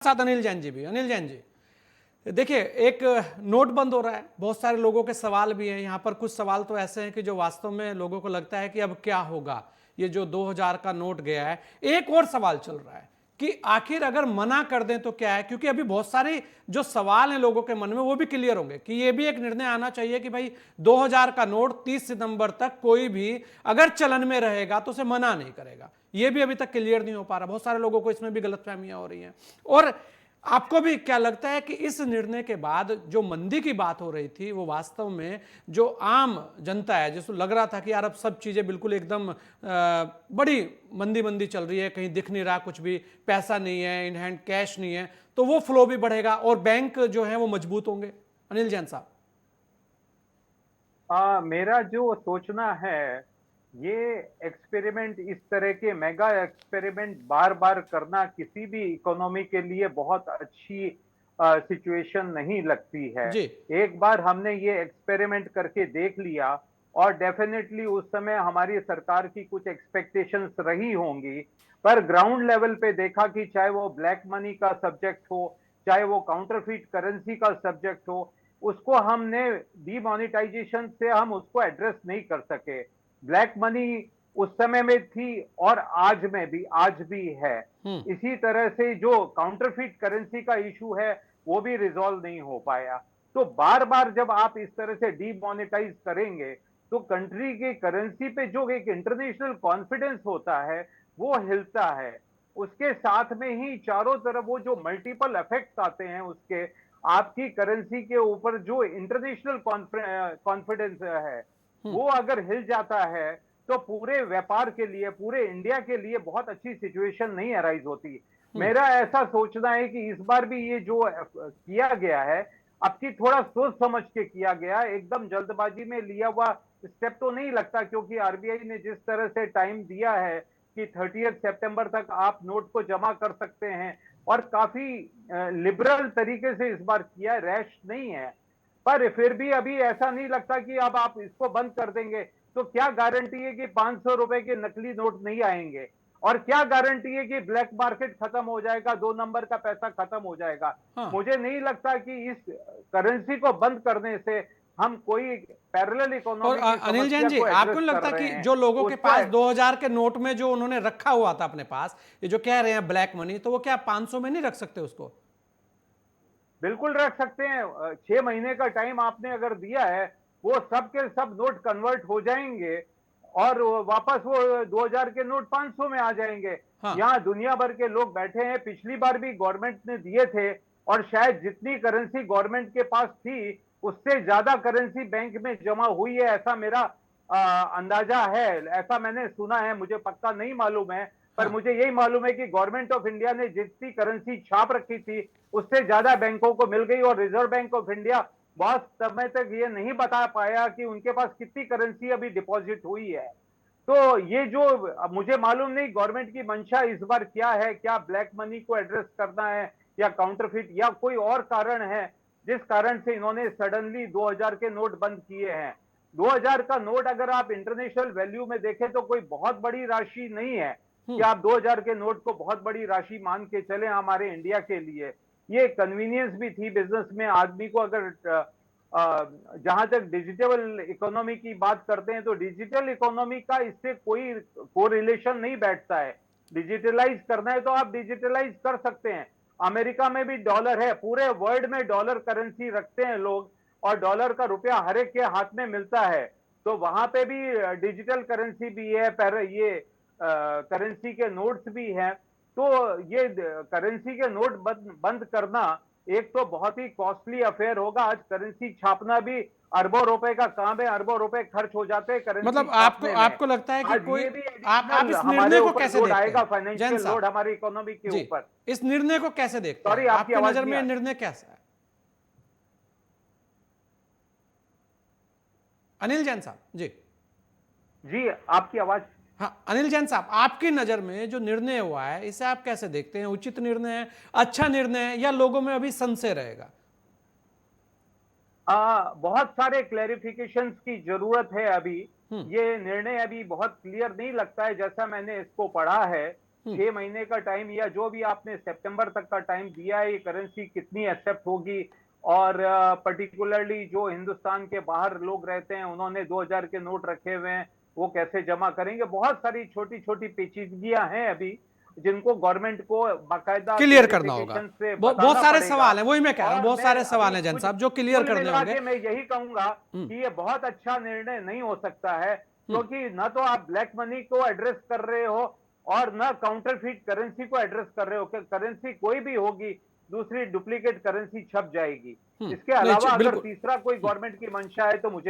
साथ अनिल जैन जी भी। अनिल जैन जी, देखिए, एक नोट बंद हो रहा है, बहुत सारे लोगों के सवाल भी हैं। यहाँ पर कुछ सवाल तो ऐसे हैं कि जो वास्तव में लोगों को लगता है कि अब क्या होगा, ये जो 2000 का नोट गया है। एक और सवाल चल रहा है कि आखिर अगर मना कर दें तो क्या है, क्योंकि अभी बहुत सारे जो सवाल हैं लोगों के मन में वो भी क्लियर होंगे कि ये भी एक निर्णय आना चाहिए कि भाई 2000 का नोट 30 सितंबर तक कोई भी अगर चलन में रहेगा तो उसे मना नहीं करेगा। ये भी अभी तक क्लियर नहीं हो पा रहा, बहुत सारे लोगों को इसमें भी गलतफहमियां हो रही हैं। और आपको भी क्या लगता है कि इस निर्णय के बाद जो मंदी की बात हो रही थी वो वास्तव में जो आम जनता है, जिसको लग रहा था कि यार अब सब चीजें बिल्कुल एकदम बड़ी मंदी मंदी चल रही है, कहीं दिख नहीं रहा कुछ भी, पैसा नहीं है, इन हैंड कैश नहीं है, तो वो फ्लो भी बढ़ेगा और बैंक जो है वो मजबूत होंगे? अनिल जैन साहब। मेरा जो सोचना है, ये एक्सपेरिमेंट, इस तरह के मेगा एक्सपेरिमेंट बार बार करना किसी भी इकोनॉमी के लिए बहुत अच्छी सिचुएशन नहीं लगती है। जी। एक बार हमने ये एक्सपेरिमेंट करके देख लिया और डेफिनेटली उस समय हमारी सरकार की कुछ एक्सपेक्टेशंस रही होंगी, पर ग्राउंड लेवल पे देखा कि चाहे वो ब्लैक मनी का सब्जेक्ट हो, चाहे वो काउंटरफीट करेंसी का सब्जेक्ट हो, उसको हमने डीमोनेटाइजेशन से हम उसको एड्रेस नहीं कर सके। ब्लैक मनी उस समय में थी और आज भी है। हम्म। इसी तरह से जो काउंटरफीट करेंसी का इशू है वो भी रिजॉल्व नहीं हो पाया। तो बार बार जब आप इस तरह से डीमोनेटाइज करेंगे तो कंट्री के करेंसी पे जो एक इंटरनेशनल कॉन्फिडेंस होता है वो हिलता है। उसके साथ में ही चारों तरफ वो जो मल्टीपल इफेक्ट्स आते हैं उसके, आपकी करेंसी के ऊपर जो इंटरनेशनल कॉन्फिडेंस है हम्म। वो अगर हिल जाता है तो पूरे व्यापार के लिए, पूरे इंडिया के लिए बहुत अच्छी सिचुएशन नहीं अराइज होती। हम्म। मेरा ऐसा सोचना है कि इस बार भी ये जो किया गया है, अब की थोड़ा सोच समझ के किया गया, एकदम जल्दबाजी में लिया हुआ स्टेप तो नहीं लगता, क्योंकि आरबीआई ने जिस तरह से टाइम दिया है कि 30 सितंबर तक आप नोट को जमा कर सकते हैं, और काफी लिबरल तरीके से इस बार किया, रैश नहीं है। पर फिर भी अभी ऐसा नहीं लगता कि अब आप इसको बंद कर देंगे तो क्या गारंटी है कि 500 रुपए के नकली नोट नहीं आएंगे, और क्या गारंटी है कि ब्लैक मार्केट खत्म हो जाएगा, 2 नंबर का पैसा खत्म हो जाएगा। हाँ। मुझे नहीं लगता कि इस करेंसी को बंद करने से हम कोई पैरेलल और इकोनॉमी की अनिल जैन समस्या जी, को आपको एड्रेस नहीं कर लगता रहे कि हैं जो लोगों के उसको। पास 2000 के नोट में जो उन्होंने रखा हुआ था अपने पास, ये जो कह रहे हैं ब्लैक मनी, तो वो क्या 500 में नहीं रख सकते उसको? बिल्कुल रख सकते हैं। 6 महीने का टाइम आपने अगर दिया है, वो सब के सब नोट कन्वर्ट हो जाएंगे और वापस वो 2000 के नोट 500 में आ जाएंगे। हाँ। यहाँ दुनिया भर के लोग बैठे हैं, पिछली बार भी गवर्नमेंट ने दिए थे, और शायद जितनी करेंसी गवर्नमेंट के पास थी उससे ज्यादा करेंसी बैंक में जमा हुई है, ऐसा मेरा अंदाजा है। ऐसा मैंने सुना है, मुझे पक्का नहीं मालूम है, पर हाँ। मुझे यही मालूम है कि गवर्नमेंट ऑफ इंडिया ने जितनी करेंसी छाप रखी थी उससे ज्यादा बैंकों को मिल गई, और रिजर्व बैंक ऑफ इंडिया बहुत समय तक ये नहीं बता पाया कि उनके पास कितनी करेंसी अभी डिपॉजिट हुई है। तो ये जो, अब मुझे मालूम नहीं गवर्नमेंट की मंशा इस बार क्या है, क्या ब्लैक मनी को एड्रेस करना है या काउंटरफिट, या कोई और कारण है जिस कारण से इन्होंने सडनली 2000 के नोट बंद किए हैं। 2000 का नोट अगर आप इंटरनेशनल वैल्यू में देखें तो कोई बहुत बड़ी राशि नहीं है कि हम्म। आप 2000 के नोट को बहुत बड़ी राशि मान के चले हमारे इंडिया के लिए। ये कन्वीनियंस भी थी बिजनेस में आदमी को। अगर जहां तक डिजिटल इकोनॉमी की बात करते हैं तो डिजिटल इकोनॉमी का इससे कोई कोरिलेशन नहीं बैठता है। डिजिटलाइज करना है तो आप डिजिटलाइज कर सकते हैं। अमेरिका में भी डॉलर है, पूरे वर्ल्ड में डॉलर करेंसी रखते हैं लोग, और डॉलर का रुपया हर एक के हाथ में मिलता है। तो वहां पे भी डिजिटल करेंसी भी है, पर ये करेंसी के नोट्स भी हैं। तो ये करेंसी के नोट बंद करना एक तो बहुत ही कॉस्टली अफेयर होगा। आज करेंसी छापना भी अरबों रुपए का काम है, अरबों रुपए खर्च हो जाते हैं करेंसी मतलब आपको छापने में। आपको लगता है कि आज कोई, ये भी आप एडिशनल इस हमारे निर्णय को ऊपर कैसे लोड देखते आएगा, हैं जैन फाइनेंशियल लोड साहब? हमारी इकोनॉमी के जी, ऊपर। इस निर्णय को कैसे देखते हैं, सॉरी, आपकी आपकी आवाज नजर नहीं में आ ये रही। निर्णय कैसा है? अनिल जैन साहब जी। जी, आपकी आवाज। हाँ, अनिल जैन साहब, आपकी नजर में जो निर्णय हुआ है इसे आप कैसे देखते हैं? उचित निर्णय है, अच्छा निर्णय है, या लोगों में अभी संशय रहेगा? बहुत सारे क्लैरिफिकेशंस की जरूरत है अभी। हम्म। ये निर्णय अभी बहुत क्लियर नहीं लगता है जैसा मैंने इसको पढ़ा है। 6 महीने का टाइम या जो भी आपने सितंबर तक का टाइम दिया है, ये करेंसी कितनी एक्सेप्ट होगी और पर्टिकुलरली जो हिंदुस्तान के बाहर लोग रहते हैं, उन्होंने 2000 के नोट रखे हुए हैं, वो कैसे जमा करेंगे? बहुत सारी छोटी-छोटी पेचीदगियाँ हैं अभी, जिनको गवर्नमेंट को बाकायदा क्लियर करना होगा। क्लैरिफिकेशन से बहुत बताना सारे पड़ेगा। सवाल हैं, वही मैं कह रहा हूँ, और बहुत मैं सारे सवाल अभी हैं जैन कुछ साहब जो क्लियर कुल करने मिला होंगे। के मैं यही कहूंगा कि ये बहुत अच्छा निर्णय नहीं हो सकता है, क्योंकि न तो आप ब्लैक मनी को एड्रेस कर रहे हो और न काउंटरफीट करेंसी को एड्रेस कर रहे हो कि करेंसी कोई भी होगी, दूसरी डुप्लीकेट करेंसी छप जाएगी। इसके नहीं अलावा अगर बिल्कुल। तीसरा कोई गवर्नमेंट की मंशा है तो मुझे